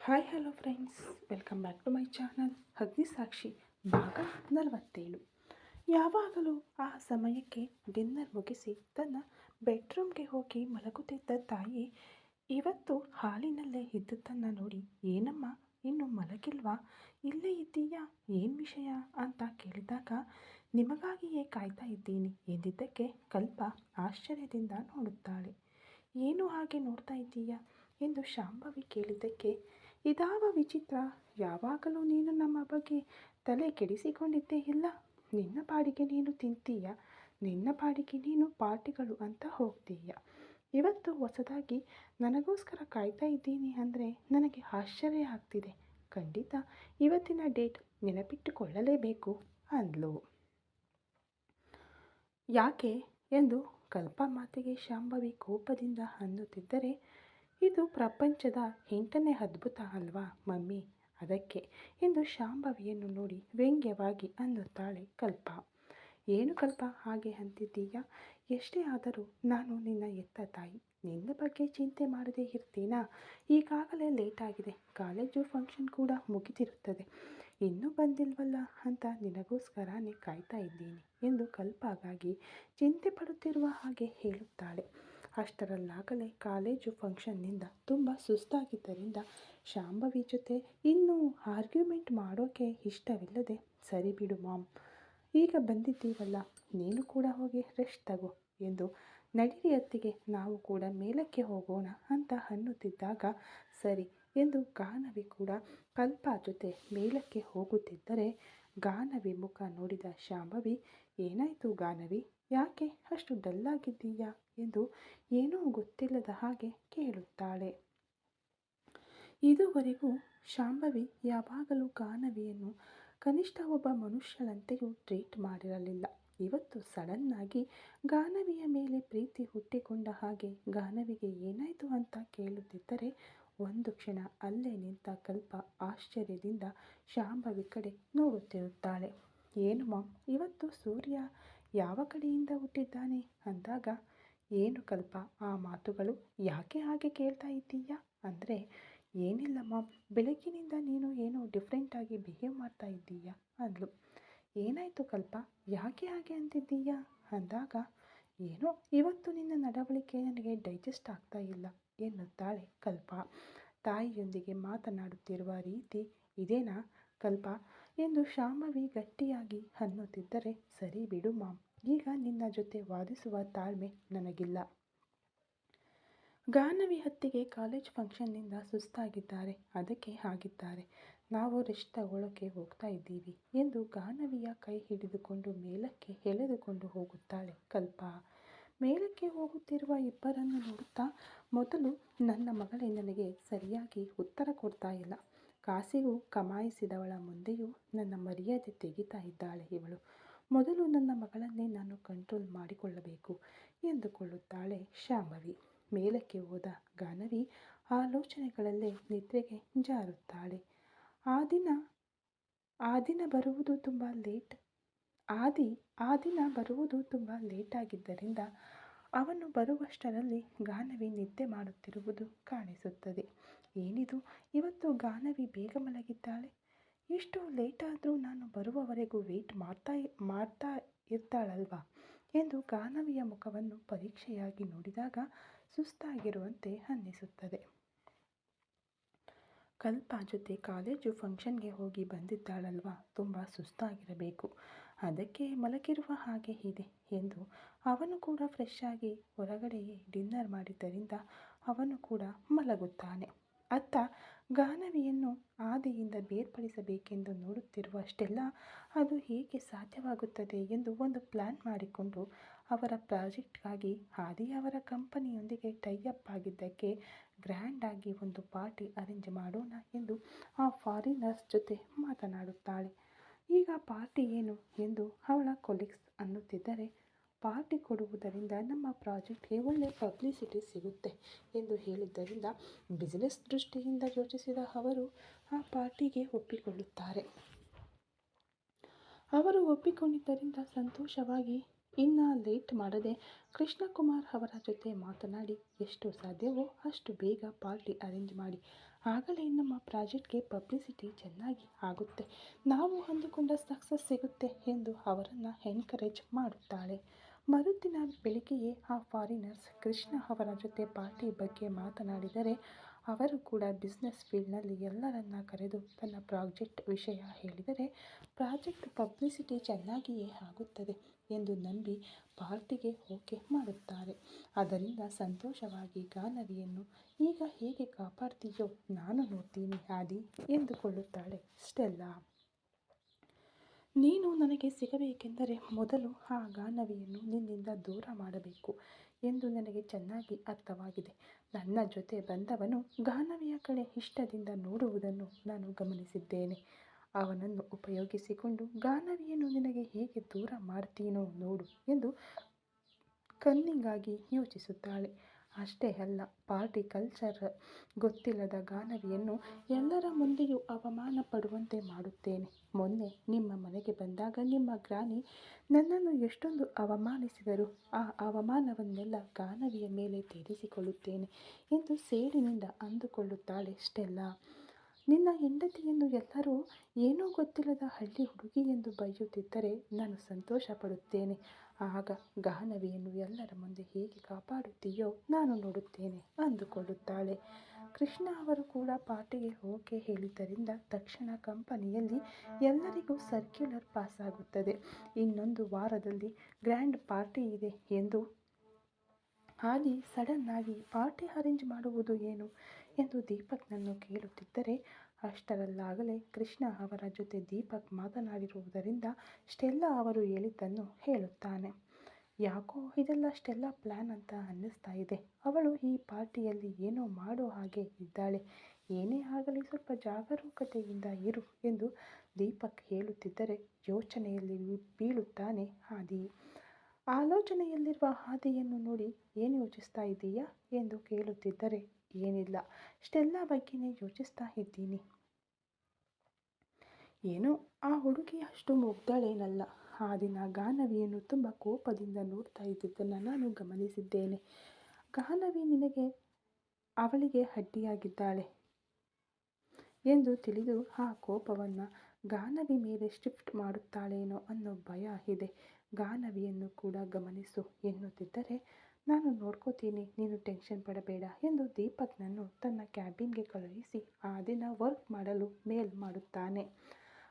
Hi hello friends, welcome back to my channel Agnisakshi ಭಾಗ 47. ಯಾವಾಗಲೂ ಆ ಸಮಯಕ್ಕೆ ಡಿನ್ನರ್ ಮುಗಿಸಿ ತನ್ನ ಬೆಡ್ರೂಮ್ಗೆ ಹೋಗಿ ಮಲಗುತ್ತಿದ್ದ ತಾಯಿ ಇವತ್ತು ಹಾಲಿನಲ್ಲೇ ಇದ್ದುದನ್ನು ನೋಡಿ, ಏನಮ್ಮ ಇನ್ನು ಮಲಗಿಲ್ವಾ, ಇಲ್ಲೇ ಇದ್ದೀಯಾ, ಏನು ವಿಷಯ ಅಂತ ಕೇಳಿದಾಗ, ನಿಮಗಾಗಿಯೇ ಕಾಯ್ತಾ ಇದ್ದೀನಿ ಎಂದಿದ್ದಕ್ಕೆ ಕಲ್ಪ ಆಶ್ಚರ್ಯದಿಂದ ನೋಡುತ್ತಾಳೆ. ಏನು ಹಾಗೆ ನೋಡ್ತಾ ಇದ್ದೀಯಾ ಎಂದು ಶಾಂಭವಿ ಕೇಳಿದ್ದಕ್ಕೆ, ಇದಾವ ವಿಚಿತ್ರ, ಯಾವಾಗಲೂ ನೀನು ನಮ್ಮ ಬಗ್ಗೆ ತಲೆ ಕೆಡಿಸಿಕೊಂಡಿದ್ದೇ ಇಲ್ಲ. ನಿನ್ನ ಪಾಡಿಗೆ ನೀನು ತಿಂತೀಯ, ನಿನ್ನ ಪಾಡಿಗೆ ನೀನು ಪಾರ್ಟಿಗಳು ಅಂತ ಹೋಗ್ತೀಯ. ಇವತ್ತು ಹೊಸದಾಗಿ ನನಗೋಸ್ಕರ ಕಾಯ್ತಾ ಇದ್ದೀನಿ ಅಂದರೆ ನನಗೆ ಆಶ್ಚರ್ಯ ಆಗ್ತಿದೆ. ಖಂಡಿತ ಇವತ್ತಿನ ಡೇಟ್ ನೆನಪಿಟ್ಟುಕೊಳ್ಳಲೇಬೇಕು ಅಂದ್ಲು. ಯಾಕೆ ಎಂದು ಕಲ್ಪ ಮಾತಿಗೆ ಶಾಂಭವಿ ಕೋಪದಿಂದ ಅನ್ನುತ್ತಿದ್ದರೆ, ಇದು ಪ್ರಪಂಚದ 8ನೇ ಅದ್ಭುತ ಅಲ್ವಾ ಮಮ್ಮಿ, ಅದಕ್ಕೆ ಎಂದು ಶಾಂಭವಿಯನ್ನು ನೋಡಿ ವ್ಯಂಗ್ಯವಾಗಿ ಅನ್ನುತ್ತಾಳೆ ಕಲ್ಪ. ಏನು ಕಲ್ಪ ಹಾಗೆ ಅಂತಿದ್ದೀಯಾ? ಎಷ್ಟೇ ಆದರೂ ನಾನು ನಿನ್ನ ಎತ್ತ ತಾಯಿ, ನಿನ್ನ ಬಗ್ಗೆ ಚಿಂತೆ ಮಾಡದೇ ಇರ್ತೀನಾ? ಈಗಾಗಲೇ ಲೇಟ್ ಆಗಿದೆ, ಕಾಲೇಜು ಫಂಕ್ಷನ್ ಕೂಡ ಮುಗಿದಿರುತ್ತದೆ, ಇನ್ನೂ ಬಂದಿಲ್ವಲ್ಲ ಅಂತ ನಿನಗೋಸ್ಕರನೇ ಕಾಯ್ತಾ ಇದ್ದೀನಿ ಎಂದು ಕಲ್ಪಗಾಗಿ ಚಿಂತೆ ಪಡುತ್ತಿರುವ ಹಾಗೆ ಹೇಳುತ್ತಾಳೆ. ಅಷ್ಟರಲ್ಲಾಗಲೇ ಕಾಲೇಜು ಫಂಕ್ಷನ್ನಿಂದ ತುಂಬ ಸುಸ್ತಾಗಿದ್ದರಿಂದ ಶಾಂಭವಿ ಜೊತೆ ಇನ್ನೂ ಆರ್ಗ್ಯುಮೆಂಟ್ ಮಾಡೋಕ್ಕೆ ಇಷ್ಟವಿಲ್ಲದೆ, ಸರಿ ಬಿಡು ಮಾಮ್, ಈಗ ಬಂದಿದ್ದೀವಲ್ಲ, ನೀನು ಕೂಡ ಹೋಗಿ ರೆಸ್ಟ್ ತಗೋ ಎಂದು, ನಡಿರಿ ಅತ್ತಿಗೆ, ನಾವು ಕೂಡ ಮೇಲಕ್ಕೆ ಹೋಗೋಣ ಅಂತ ಅನ್ನುತ್ತಿದ್ದಾಗ, ಸರಿ ಎಂದು ಗಾನವಿ ಕೂಡ ಕಲ್ಪ ಜೊತೆ ಮೇಲಕ್ಕೆ ಹೋಗುತ್ತಿದ್ದರೆ, ಗಾನವಿ ಮುಖ ನೋಡಿದ ಶಾಂಭವಿ, ಏನಾಯಿತು ಗಾನವಿ, ಯಾಕೆ ಅಷ್ಟು ಡಲ್ಲಾಗಿದ್ದೀಯಾ ಎಂದು ಏನೂ ಗೊತ್ತಿಲ್ಲದ ಹಾಗೆ ಕೇಳುತ್ತಾಳೆ. ಇದುವರೆಗೂ ಶಾಂಭವಿ ಯಾವಾಗಲೂ ಗಾನವಿಯನ್ನು ಕನಿಷ್ಠ ಒಬ್ಬ ಮನುಷ್ಯಳಂತೆಯೂ ಟ್ರೀಟ್ ಮಾಡಿರಲಿಲ್ಲ. ಇವತ್ತು ಸಡನ್ನಾಗಿ ಗಾನವಿಯ ಮೇಲೆ ಪ್ರೀತಿ ಹುಟ್ಟಿಕೊಂಡ ಹಾಗೆ ಗಾನವಿಗೆ ಏನಾಯಿತು ಅಂತ ಕೇಳುತ್ತಿದ್ದರೆ, ಒಂದು ಕ್ಷಣ ಅಲ್ಲೇ ನಿಂತ ಕಲ್ಪ ಆಶ್ಚರ್ಯದಿಂದ ಶಾಂಭವಿ ಕಡೆ ನೋಡುತ್ತಿರುತ್ತಾಳೆ. ಏನು ಮಾಮ್, ಇವತ್ತು ಸೂರ್ಯ ಯಾವ ಕಡೆಯಿಂದ ಹುಟ್ಟಿದ್ದಾನೆ ಅಂದಾಗ, ಏನು ಕಲ್ಪ ಆ ಮಾತುಗಳು, ಯಾಕೆ ಹಾಗೆ ಕೇಳ್ತಾ ಇದ್ದೀಯಾ ಅಂದರೆ, ಏನಿಲ್ಲ ಮಾಮ್, ಬೆಳಗ್ಗಿನಿಂದ ನೀನು ಏನೋ ಡಿಫ್ರೆಂಟಾಗಿ ಬಿಹೇವ್ ಮಾಡ್ತಾ ಇದ್ದೀಯಾ ಅಂದ್ಲು. ಏನಾಯಿತು ಕಲ್ಪ, ಯಾಕೆ ಹಾಗೆ ಅಂತಿದ್ದೀಯಾ ಅಂದಾಗ, ಏನೋ ಇವತ್ತು ನಿನ್ನ ನಡವಳಿಕೆ ನನಗೆ ಡೈಜೆಸ್ಟ್ ಆಗ್ತಾ ಇಲ್ಲ ಎನ್ನುತ್ತಾಳೆ ಕಲ್ಪ. ತಾಯಿಯೊಂದಿಗೆ ಮಾತನಾಡುತ್ತಿರುವ ರೀತಿ ಇದೇನಾ ಕಲ್ಪ ಎಂದು ಶಾಂಭವಿ ಗಟ್ಟಿಯಾಗಿ ಅನ್ನುತ್ತಿದ್ದರೆ, ಸರಿ ಬಿಡು ಮಾಮ್, ಈಗ ನಿನ್ನ ಜೊತೆ ವಾದಿಸುವ ತಾಳ್ಮೆ ನನಗಿಲ್ಲ. ಗಾನವಿ ಅತ್ತಿಗೆ ಕಾಲೇಜ್ ಫಂಕ್ಷನ್ನಿಂದ ಸುಸ್ತಾಗಿದ್ದಾರೆ, ಅದಕ್ಕೆ ಆಗಿದ್ದಾರೆ, ನಾವು ರೆಸ್ಟ್ ತಗೊಳ್ಳೋಕ್ಕೆ ಹೋಗ್ತಾ ಇದ್ದೀವಿ ಎಂದು ಗಾನವಿಯ ಕೈ ಹಿಡಿದುಕೊಂಡು ಮೇಲಕ್ಕೆ ಎಳೆದುಕೊಂಡು ಹೋಗುತ್ತಾಳೆ ಕಲ್ಪ. ಮೇಲಕ್ಕೆ ಹೋಗುತ್ತಿರುವ ಇಬ್ಬರನ್ನು ನೋಡುತ್ತಾ, ಮೊದಲು ನನ್ನ ಮಗಳೇ ನನಗೆ ಸರಿಯಾಗಿ ಉತ್ತರ ಕೊಡ್ತಾ ಇಲ್ಲ, ಕಾಸಿಗೂ ಕಮಾಯಿಸಿದವಳ ಮುಂದೆಯೂ ನನ್ನ ಮರ್ಯಾದೆ ತೆಗಿತಾ ಇದ್ದಾಳೆ ಇವಳು, ಮೊದಲು ನನ್ನ ಮಗಳನ್ನೇ ನಾನು ಕಂಟ್ರೋಲ್ ಮಾಡಿಕೊಳ್ಳಬೇಕು ಎಂದುಕೊಳ್ಳುತ್ತಾಳೆ ಶಾಂಭವಿ. ಮೇಲಕ್ಕೆ ಹೋದ ಗಾನವಿ ಆಲೋಚನೆಗಳಲ್ಲೇ ನಿದ್ರೆಗೆ ಜಾರುತ್ತಾಳೆ. ಆ ದಿನ ಬರುವುದು ತುಂಬ ಲೇಟಾಗಿದ್ದರಿಂದ ಅವನು ಬರುವಷ್ಟರಲ್ಲಿ ಗಾನವಿ ನಿದ್ದೆ ಮಾಡುತ್ತಿರುವುದು ಕಾಣಿಸುತ್ತದೆ. ಏನಿದು, ಇವತ್ತು ಗಾನವಿ ಬೇಗ ಮಲಗಿದ್ದಾಳೆ, ಇಷ್ಟು ಲೇಟಾದರೂ ನಾನು ಬರುವವರೆಗೂ ವೆಯ್ಟ್ ಮಾಡ್ತಾ ಇರ್ತಾಳಲ್ವಾ ಎಂದು ಗಾನವಿಯ ಮುಖವನ್ನು ಪರೀಕ್ಷೆಯಾಗಿ ನೋಡಿದಾಗ ಸುಸ್ತಾಗಿರುವಂತೆ ಅನ್ನಿಸುತ್ತದೆ. ಕಲ್ಪ ಜೊತೆ ಕಾಲೇಜು ಫಂಕ್ಷನ್ಗೆ ಹೋಗಿ ಬಂದಿದ್ದಾಳಲ್ವಾ, ತುಂಬ ಸುಸ್ತಾಗಿರಬೇಕು, ಅದಕ್ಕೆ ಮಲಗಿರುವ ಹಾಗೆ ಇದೆ ಎಂದು ಅವನು ಕೂಡ ಫ್ರೆಶ್ ಆಗಿ ಹೊರಗಡೆಯೇ ಡಿನ್ನರ್ ಮಾಡಿದ್ದರಿಂದ ಅವನು ಕೂಡ ಮಲಗುತ್ತಾನೆ. ಅತ್ತ ಗಾನವಿಯನ್ನು ಆದಿಯಿಂದ ಬೇರ್ಪಡಿಸಬೇಕೆಂದು ನೋಡುತ್ತಿರುವಷ್ಟೆಲ್ಲ ಅದು ಹೇಗೆ ಸಾಧ್ಯವಾಗುತ್ತದೆ ಎಂದು ಒಂದು ಪ್ಲ್ಯಾನ್ ಮಾಡಿಕೊಂಡು, ಅವರ ಪ್ರಾಜೆಕ್ಟ್ಗಾಗಿ ಆದಿ ಅವರ ಕಂಪನಿಯೊಂದಿಗೆ ಟೈಅಪ್ ಆಗಿದ್ದಕ್ಕೆ ಗ್ರ್ಯಾಂಡಾಗಿ ಒಂದು ಪಾರ್ಟಿ ಅರೇಂಜ್ ಮಾಡೋಣ ಎಂದು ಆ ಫಾರಿನರ್ಸ್ ಜೊತೆ ಮಾತನಾಡುತ್ತಾಳೆ. ಈಗ ಪಾರ್ಟಿ ಏನು ಎಂದು ಅವಳ ಕೊಲೀಗ್ಸ್ ಅನ್ನುತ್ತಿದ್ದರೆ, ಪಾರ್ಟಿ ಕೊಡುವುದರಿಂದ ನಮ್ಮ ಪ್ರಾಜೆಕ್ಟ್ಗೆ ಒಳ್ಳೆ ಪಬ್ಲಿಸಿಟಿ ಸಿಗುತ್ತೆ ಎಂದು ಹೇಳಿದ್ದರಿಂದ ಬಿಸಿನೆಸ್ ದೃಷ್ಟಿಯಿಂದ ಯೋಚಿಸಿದ ಅವರು ಆ ಪಾರ್ಟಿಗೆ ಒಪ್ಪಿಕೊಳ್ಳುತ್ತಾರೆ. ಅವರು ಒಪ್ಪಿಕೊಂಡಿದ್ದರಿಂದ ಸಂತೋಷವಾಗಿ ಇನ್ನು ಲೇಟ್ ಮಾಡದೆ ಕೃಷ್ಣಕುಮಾರ್ ಅವರ ಜೊತೆ ಮಾತನಾಡಿ ಎಷ್ಟು ಸಾಧ್ಯವೋ ಅಷ್ಟು ಬೇಗ ಪಾರ್ಟಿ ಅರೇಂಜ್ ಮಾಡಿ ಆಗಲೇ ನಮ್ಮ ಪ್ರಾಜೆಕ್ಟ್ಗೆ ಪಬ್ಲಿಸಿಟಿ ಚೆನ್ನಾಗಿ ಆಗುತ್ತೆ, ನಾವು ಅಂದುಕೊಂಡ ಸಕ್ಸಸ್ ಸಿಗುತ್ತೆ ಎಂದು ಅವರನ್ನು ಎನ್ಕರೇಜ್ ಮಾಡುತ್ತಾಳೆ. ಮರುದಿನ ಬೆಳಿಗ್ಗೆಯೇ ಆ ಫಾರಿನರ್ಸ್ ಕೃಷ್ಣ ಅವರ ಜೊತೆ ಪಾರ್ಟಿ ಬಗ್ಗೆ ಮಾತನಾಡಿದರೆ ಅವರು ಕೂಡ ಬಿಸ್ನೆಸ್ ಫೀಲ್ಡ್ನಲ್ಲಿ ಎಲ್ಲರನ್ನ ಕರೆದು ತನ್ನ ಪ್ರಾಜೆಕ್ಟ್ ವಿಷಯ ಹೇಳಿದರೆ ಪ್ರಾಜೆಕ್ಟ್ ಪಬ್ಲಿಸಿಟಿ ಚೆನ್ನಾಗಿಯೇ ಆಗುತ್ತದೆ ಎಂದು ನಂಬಿ ಪಾರ್ಟಿಗೆ ಓಕೆ ಮಾಡುತ್ತಾರೆ. ಅದರಿಂದ ಸಂತೋಷವಾಗಿ ಗಾನವಿಯನ್ನು ಈಗ ಹೇಗೆ ಕಾಪಾಡ್ತೀಯೋ ನಾನು ನೋಡ್ತೀನಿ ಆದಿ ಎಂದುಕೊಳ್ಳುತ್ತಾಳೆ ಸ್ಟೆಲ್ಲಾ. ನೀನು ನನಗೆ ಸಿಗಬೇಕೆಂದರೆ ಮೊದಲು ಆ ಗಾನವಿಯನ್ನು ನಿನ್ನಿಂದ ದೂರ ಮಾಡಬೇಕು ಎಂದು ನನಗೆ ಚೆನ್ನಾಗಿ ಅರ್ಥವಾಗಿದೆ. ನನ್ನ ಜೊತೆ ಬಂದವನು ಗಾನವಿಯ ಕಡೆ ಇಷ್ಟದಿಂದ ನೋಡುವುದನ್ನು ನಾನು ಗಮನಿಸಿದ್ದೇನೆ. ಅವನನ್ನು ಉಪಯೋಗಿಸಿಕೊಂಡು ಗಾನವಿಯನ್ನು ನಿನಗೆ ಹೇಗೆ ದೂರ ಮಾಡ್ತೀನೋ ನೋಡು ಎಂದು ಕನ್ನಿಂಗ್ ಆಗಿ ಯೋಚಿಸುತ್ತಾಳೆ. ಅಷ್ಟೇ ಅಲ್ಲ, ಪಾರ್ಟಿ ಕಲ್ಚರ್ ಗೊತ್ತಿಲ್ಲದ ಗಾನವಿಯನ್ನು ಎಲ್ಲರ ಮುಂದೆಯೂ ಅವಮಾನ ಪಡುವಂತೆ ಮಾಡುತ್ತೇನೆ. ಮೊನ್ನೆ ನಿಮ್ಮ ಮನೆಗೆ ಬಂದಾಗ ನಿಮ್ಮ ಗ್ರಾನಿ ನನ್ನನ್ನು ಎಷ್ಟೊಂದು ಅವಮಾನಿಸಿದರು, ಆ ಅವಮಾನವನ್ನೆಲ್ಲ ಗಾನವಿಯ ಮೇಲೆ ತೀರಿಸಿಕೊಳ್ಳುತ್ತೇನೆ ಎಂದು ಸೇಡಿನಿಂದ ಅಂದುಕೊಳ್ಳುತ್ತಾಳೆ ಸ್ಟೆಲ್ಲಾ. ನಿನ್ನ ಹೆಂಡತಿಯನ್ನು ಎಲ್ಲರೂ ಏನೂ ಗೊತ್ತಿಲ್ಲದ ಹಳ್ಳಿ ಹುಡುಗಿ ಎಂದು ಬೈಯುತ್ತಿದ್ದರೆ ನಾನು ಸಂತೋಷ ಪಡುತ್ತೇನೆ. ಆಗ ಗಾನವಿಯನ್ನು ಎಲ್ಲರ ಮುಂದೆ ಹೇಗೆ ಕಾಪಾಡುತ್ತೀಯೋ ನಾನು ನೋಡುತ್ತೇನೆ ಅಂದುಕೊಳ್ಳುತ್ತಾಳೆ. ಕೃಷ್ಣ ಅವರು ಕೂಡ ಪಾರ್ಟಿಗೆ ಓಕೆ ಹೇಳಿದ್ದರಿಂದ ತಕ್ಷಣ ಕಂಪನಿಯಲ್ಲಿ ಎಲ್ಲರಿಗೂ ಸರ್ಕ್ಯುಲರ್ ಪಾಸ್ ಆಗುತ್ತದೆ. ಇನ್ನೊಂದು ವಾರದಲ್ಲಿ ಗ್ರ್ಯಾಂಡ್ ಪಾರ್ಟಿ ಇದೆ ಎಂದು. ಆದಿ ಸಡನ್ ಆಗಿ ಪಾರ್ಟಿ ಅರೇಂಜ್ ಮಾಡುವುದು ಏನು ಎಂದು ದೀಪಕ್ನನ್ನು ಕೇಳುತ್ತಿದ್ದರೆ ಅಷ್ಟರಲ್ಲಾಗಲೇ ಕೃಷ್ಣ ಅವರ ಜೊತೆ ದೀಪಕ್ ಮಾತನಾಡಿರುವುದರಿಂದ ಸ್ಟೆಲ್ಲಾ ಅವರು ಹೇಳಿದ್ದನ್ನು ಹೇಳುತ್ತಾನೆ. ಯಾಕೋ ಇದೆಲ್ಲ ಸ್ಟೆಲ್ಲಾ ಪ್ಲ್ಯಾನ್ ಅಂತ ಅನ್ನಿಸ್ತಾ ಇದೆ. ಅವಳು ಈ ಪಾರ್ಟಿಯಲ್ಲಿ ಏನೋ ಮಾಡೋ ಹಾಗೆ ಇದ್ದಾಳೆ. ಏನೇ ಆಗಲಿ ಸ್ವಲ್ಪ ಜಾಗರೂಕತೆಯಿಂದ ಇರು ಎಂದು ದೀಪಕ್ ಹೇಳುತ್ತಿದ್ದರೆ ಯೋಚನೆಯಲ್ಲಿ ಬೀಳುತ್ತಾನೆ ಆದಿ. ಆಲೋಚನೆಯಲ್ಲಿರುವ ಆದಿಯನ್ನು ನೋಡಿ ಏನು ಯೋಚಿಸ್ತಾ ಇದ್ದೀಯಾ ಎಂದು ಕೇಳುತ್ತಿದ್ದರೆ ಏನಿಲ್ಲ, ಸ್ಟೆಲ್ಲಾ ಬಗ್ಗೆನೇ ಯೋಚಿಸ್ತಾ ಇದ್ದೀನಿ. ಏನೋ ಆ ಹುಡುಗಿ ಅಷ್ಟು ಮುಗ್ಧಳೇನಲ್ಲ. ಆ ದಿನ ಗಾನವಿಯನ್ನು ತುಂಬ ಕೋಪದಿಂದ ನೋಡ್ತಾ ಇದ್ದಿದ್ದನ್ನು ನಾನು ಗಮನಿಸಿದ್ದೇನೆ. ಗಾನವಿ ನಿನಗೆ ಅವಳಿಗೆ ಅಡ್ಡಿಯಾಗಿದ್ದಾಳೆ ಎಂದು ತಿಳಿದು ಆ ಕೋಪವನ್ನು ಗಾನವಿ ಮೇಲೆ ಶಿಫ್ಟ್ ಮಾಡುತ್ತಾಳೇನೋ ಅನ್ನೋ ಭಯ ಇದೆ. ಗಾನವಿಯನ್ನು ಕೂಡ ಗಮನಿಸು ಎನ್ನುತ್ತಿದ್ದರೆ ನಾನು ನೋಡ್ಕೋತೀನಿ, ನೀನು ಟೆನ್ಷನ್ ಪಡಬೇಡ ಎಂದು ದೀಪಕ್ನನ್ನು ತನ್ನ ಕ್ಯಾಬಿನ್ಗೆ ಕಳುಹಿಸಿ ಆ ದಿನ ವರ್ಕ್ ಮಾಡಲು ಮೇಲ್ ಮಾಡುತ್ತಾನೆ.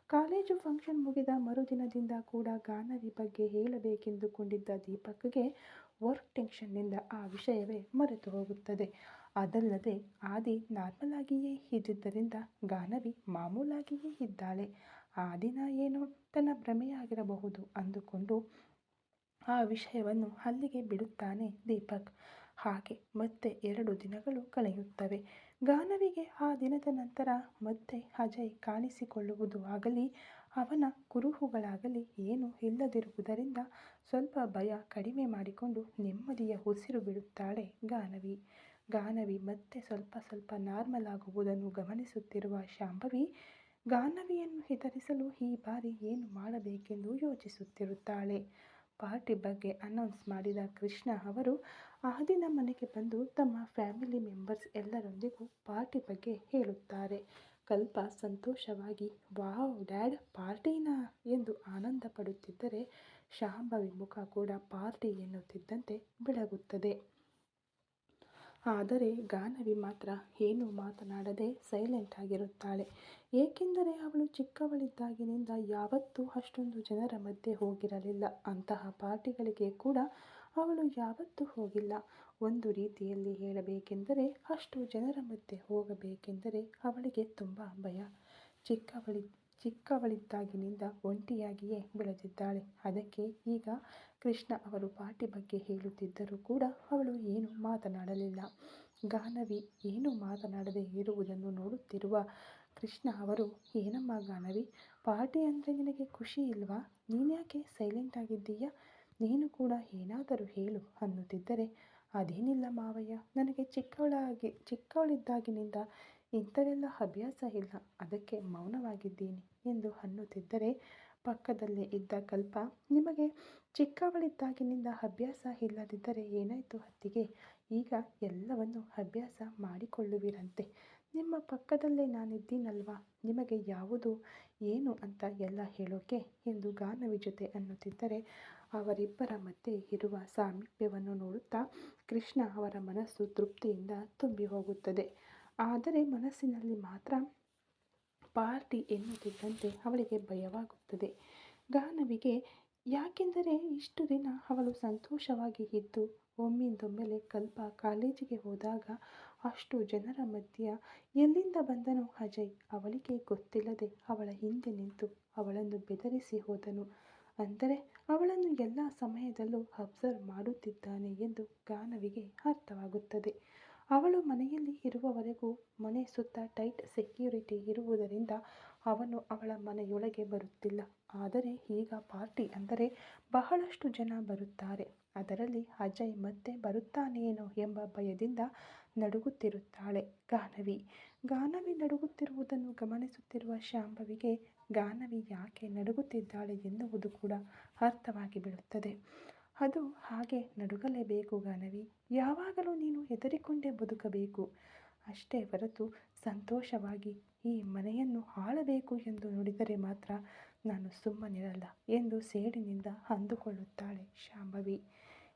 ಕಾಲೇಜು ಫಂಕ್ಷನ್ ಮುಗಿದ ಮರುದಿನದಿಂದ ಕೂಡ ಗಾನವಿ ಬಗ್ಗೆ ಹೇಳಬೇಕೆಂದುಕೊಂಡಿದ್ದ ದೀಪಕ್ಗೆ ವರ್ಕ್ ಟೆನ್ಷನ್ನಿಂದ ಆ ವಿಷಯವೇ ಮರೆತು ಹೋಗುತ್ತದೆ. ಅದಲ್ಲದೆ ಆದಿ ನಾರ್ಮಲ್ ಆಗಿಯೇ ಇದ್ದಿದ್ದರಿಂದ ಗಾನವಿ ಮಾಮೂಲಾಗಿಯೇ ಇದ್ದಾಳೆ. ಆ ದಿನ ಏನೋ ತನ್ನ ಭ್ರಮೆಯಾಗಿರಬಹುದು ಅಂದುಕೊಂಡು ಆ ವಿಷಯವನ್ನು ಅಲ್ಲಿಗೆ ಬಿಡುತ್ತಾನೆ ದೀಪಕ್. ಹಾಗೆ ಮತ್ತೆ 2 ದಿನಗಳು ಕಳೆಯುತ್ತವೆ. ಗಾನವಿಗೆ ಆ ದಿನದ ನಂತರ ಮತ್ತೆ ಅಜಯ್ ಕಾಣಿಸಿಕೊಳ್ಳುವುದು ಆಗಲಿ ಅವನ ಕುರುಹುಗಳಾಗಲಿ ಏನೂ ಇಲ್ಲದಿರುವುದರಿಂದ ಸ್ವಲ್ಪ ಭಯ ಕಡಿಮೆ ಮಾಡಿಕೊಂಡು ನೆಮ್ಮದಿಯ ಉಸಿರು ಬಿಡುತ್ತಾಳೆ ಗಾನವಿ. ಗಾನವಿ ಮತ್ತೆ ಸ್ವಲ್ಪ ಸ್ವಲ್ಪ ನಾರ್ಮಲ್ ಆಗುವುದನ್ನು ಗಮನಿಸುತ್ತಿರುವ ಶಾಂಭವಿ ಗಾನವಿಯನ್ನು ಹೆದರಿಸಲು ಈ ಬಾರಿ ಏನು ಮಾಡಬೇಕೆಂದು ಯೋಚಿಸುತ್ತಿರುತ್ತಾಳೆ. ಪಾರ್ಟಿ ಬಗ್ಗೆ ಅನೌನ್ಸ್ ಮಾಡಿದ ಕೃಷ್ಣ ಅವರು ಆ ದಿನ ಮನೆಗೆ ಬಂದು ತಮ್ಮ ಫ್ಯಾಮಿಲಿ ಮೆಂಬರ್ಸ್ ಎಲ್ಲರೊಂದಿಗೂ ಪಾರ್ಟಿ ಬಗ್ಗೆ ಹೇಳುತ್ತಾರೆ. ಕಲ್ಪ ಸಂತೋಷವಾಗಿ ವಾವ್ ಡ್ಯಾಡ್ ಪಾರ್ಟಿನಾ ಎಂದು ಆನಂದ ಪಡುತ್ತಿದ್ದರೆ ಶಾಂಭವಿ ಮುಖ ಕೂಡ ಪಾರ್ಟಿ ಎನ್ನುತ್ತಿದ್ದಂತೆ ಬೆಳಗುತ್ತದೆ. ಆದರೆ ಗಾನವಿ ಮಾತ್ರ ಏನೂ ಮಾತನಾಡದೆ ಸೈಲೆಂಟ್ ಆಗಿರುತ್ತಾಳೆ. ಏಕೆಂದರೆ ಅವಳು ಚಿಕ್ಕವಳಿದ್ದಾಗಿನಿಂದ ಯಾವತ್ತೂ ಅಷ್ಟೊಂದು ಜನರ ಮಧ್ಯೆ ಹೋಗಿರಲಿಲ್ಲ. ಅಂತಹ ಪಾರ್ಟಿಗಳಿಗೆ ಕೂಡ ಅವಳು ಯಾವತ್ತೂ ಹೋಗಿಲ್ಲ. ಒಂದು ರೀತಿಯಲ್ಲಿ ಹೇಳಬೇಕೆಂದರೆ ಅಷ್ಟು ಜನರ ಮಧ್ಯೆ ಹೋಗಬೇಕೆಂದರೆ ಅವಳಿಗೆ ತುಂಬ ಭಯ. ಚಿಕ್ಕವಳಿದ್ದಾಗಿನಿಂದ ಒಂಟಿಯಾಗಿಯೇ ಬೆಳೆದಿದ್ದಾಳೆ. ಅದಕ್ಕೆ ಈಗ ಕೃಷ್ಣ ಅವರು ಪಾರ್ಟಿ ಬಗ್ಗೆ ಹೇಳುತ್ತಿದ್ದರೂ ಕೂಡ ಅವಳು ಏನೂ ಮಾತನಾಡಲಿಲ್ಲ. ಗಾನವಿ ಏನೂ ಮಾತನಾಡದೆ ಇರುವುದನ್ನು ನೋಡುತ್ತಿರುವ ಕೃಷ್ಣ ಅವರು ಏನಮ್ಮ ಗಾನವಿ, ಪಾರ್ಟಿ ಅಂದರೆ ನಿನಗೆ ಖುಷಿ ಇಲ್ವಾ? ನೀನ್ಯಾಕೆ ಸೈಲೆಂಟ್ ಆಗಿದ್ದೀಯಾ? ನೀನು ಕೂಡ ಏನಾದರೂ ಹೇಳು ಅನ್ನುತ್ತಿದ್ದರೆ ಅದೇನಿಲ್ಲ ಮಾವಯ್ಯ, ನನಗೆ ಚಿಕ್ಕವಳಿದ್ದಾಗಿನಿಂದ ಇಂಥವೆಲ್ಲ ಅಭ್ಯಾಸ ಇಲ್ಲ, ಅದಕ್ಕೆ ಮೌನವಾಗಿದ್ದೀನಿ ಎಂದು ಅನ್ನುತ್ತಿದ್ದರೆ ಪಕ್ಕದಲ್ಲೇ ಇದ್ದ ಕಲ್ಪ ನಿಮಗೆ ಚಿಕ್ಕವಳಿದ್ದಾಗಿನಿಂದ ಅಭ್ಯಾಸ ಇಲ್ಲದಿದ್ದರೆ ಏನಾಯಿತು ಅತ್ತಿಗೆ, ಈಗ ಎಲ್ಲವನ್ನು ಅಭ್ಯಾಸ ಮಾಡಿಕೊಳ್ಳುವಿರಂತೆ. ನಿಮ್ಮ ಪಕ್ಕದಲ್ಲೇ ನಾನಿದ್ದೀನಲ್ವಾ, ನಿಮಗೆ ಯಾವುದು ಏನು ಅಂತ ಎಲ್ಲ ಹೇಳೋಕೆ ಎಂದು ಗಾನವಿ ಜೊತೆ ಅನ್ನುತ್ತಿದ್ದರೆ, ಅವರಿಬ್ಬರ ಮಧ್ಯೆ ಇರುವ ಸಾಮೀಪ್ಯವನ್ನು ನೋಡುತ್ತಾ ಕೃಷ್ಣ ಅವರ ಮನಸ್ಸು ತೃಪ್ತಿಯಿಂದ ತುಂಬಿ ಹೋಗುತ್ತದೆ. ಆದರೆ ಮನಸ್ಸಿನಲ್ಲಿ ಮಾತ್ರ ಪಾರ್ಟಿ ಎನ್ನುತ್ತಿದ್ದಂತೆ ಅವಳಿಗೆ ಭಯವಾಗುತ್ತದೆ. ಗಾನವಿಗೆ ಯಾಕೆಂದರೆ ಇಷ್ಟು ದಿನ ಅವಳು ಸಂತೋಷವಾಗಿ ಇದ್ದು ಒಮ್ಮಿಂದೊಮ್ಮೆಲೆ ಕಲ್ಪ ಕಾಲೇಜಿಗೆ ಹೋದಾಗ ಅಷ್ಟು ಜನರ ಮಧ್ಯ ಎಲ್ಲಿಂದ ಬಂದನು ಅಜಯ್, ಅವಳಿಗೆ ಗೊತ್ತಿಲ್ಲದೆ ಅವಳ ಹಿಂದೆ ನಿಂತು ಅವಳನ್ನು ಬೆದರಿಸಿ ಹೋದನು. ಅಂದರೆ ಅವಳನ್ನು ಎಲ್ಲ ಸಮಯದಲ್ಲೂ ಅಬ್ಸರ್ವ್ ಮಾಡುತ್ತಿದ್ದಾನೆ ಎಂದು ಗಾನವಿಗೆ ಅರ್ಥವಾಗುತ್ತದೆ. ಅವಳು ಮನೆಯಲ್ಲಿ ಇರುವವರೆಗೂ ಮನೆ ಸುತ್ತ ಟೈಟ್ ಸೆಕ್ಯೂರಿಟಿ ಇರುವುದರಿಂದ ಅವನು ಅವಳ ಮನೆಯೊಳಗೆ ಬರುತ್ತಿಲ್ಲ. ಆದರೆ ಈಗ ಪಾರ್ಟಿ ಅಂದರೆ ಬಹಳಷ್ಟು ಜನ ಬರುತ್ತಾರೆ, ಅದರಲ್ಲಿ ಅಜಯ್ ಮತ್ತೆ ಬರುತ್ತಾನೇನೋ ಎಂಬ ಭಯದಿಂದ ನಡುಗುತ್ತಿರುತ್ತಾಳೆ ಗಾನವಿ. ಗಾನವಿ ನಡುಗುತ್ತಿರುವುದನ್ನು ಗಮನಿಸುತ್ತಿರುವ ಶಾಂಭವಿಗೆ ಗಾನವಿ ಯಾಕೆ ನಡುಗುತ್ತಿದ್ದಾಳೆ ಎನ್ನುವುದು ಕೂಡ ಅರ್ಥವಾಗಿ ಬಿಡುತ್ತದೆ. ಅದು ಹಾಗೆ ನಡುಗಲೇಬೇಕು ಗಾನವಿ, ಯಾವಾಗಲೂ ನೀನು ಹೆದರಿಕೊಂಡೇ ಬದುಕಬೇಕು, ಅಷ್ಟೇ ಹೊರತು ಸಂತೋಷವಾಗಿ ಈ ಮನೆಯನ್ನು ಆಳಬೇಕು ಎಂದು ನುಡಿದರೆ ಮಾತ್ರ ನಾನು ಸುಮ್ಮನಿರಲ್ಲ ಎಂದು ಸೇಡಿನಿಂದ ಅಂದುಕೊಳ್ಳುತ್ತಾಳೆ ಶಾಂಭವಿ.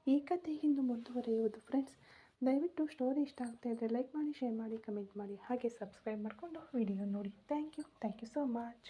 ಈ ಕಥೆ ಇನ್ನು ಮುಂದುವರಿಯುವುದು ಫ್ರೆಂಡ್ಸ್. ದಯವಿಟ್ಟು ಸ್ಟೋರಿ ಇಷ್ಟ ಆಗ್ತಾ ಇದ್ದರೆ ಲೈಕ್ ಮಾಡಿ, ಶೇರ್ ಮಾಡಿ, ಕಮೆಂಟ್ ಮಾಡಿ, ಹಾಗೆ ಸಬ್ಸ್ಕ್ರೈಬ್ ಮಾಡಿಕೊಂಡು ವಿಡಿಯೋ ನೋಡಿ. Thank you so much.